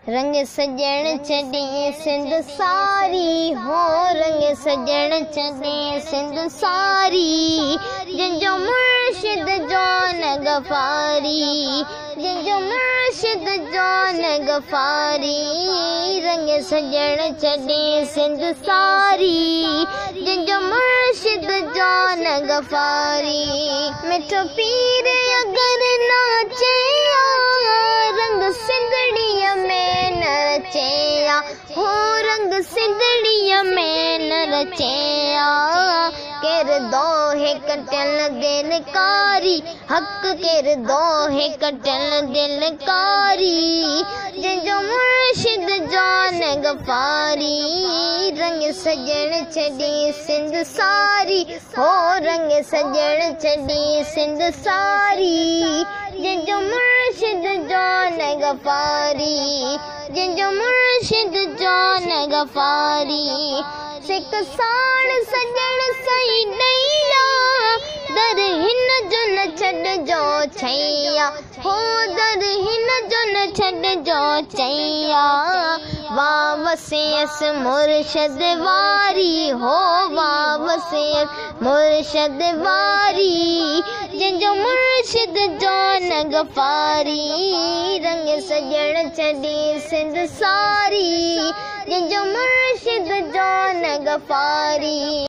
रंग सजण छॾी सिंध सारी हो रंग सजण छॾी सिंध सारी जंहिंजो मुर्शिद जो न गफ़ारी जंहिंजो मुर्शिद जो न गफ़ारी रंग सजण छॾी सिंध सारी जंहिंजो मुर्शिद जो न गफ़ारी मिठो पीर अगर नाचे रंग सिंधड़ीअ में न रचे हो रंग सिंधड़ीअ में न रचे केर दोहे कटियल दिलकारी हक़ केर दोहे कटियल दिलकारी जंहिंजो मुर्शिद जो न गफ़ारी रंग सजण छॾी सिंध सारी हो रंग सजण छॾी सिंध सारी जंहिंजो मुर्शिद जो न गफ़ारी जंहिंजो मुर्शिद जो न गफ़ारी सिक साण सजण सही ॾैया दर हिन जो न छॾिजो छैया हो दर हिन जो न छॾिजो छैया वाह वसेस मुर्शिद वारी हो वाह वसेस मुर्शिद वारी जंहिंजो मुर्शिद जो न गफ़ारी रंग सजण छॾी सिंध सारी जंहिंजो मुर्शिद जो न गफ़ारी।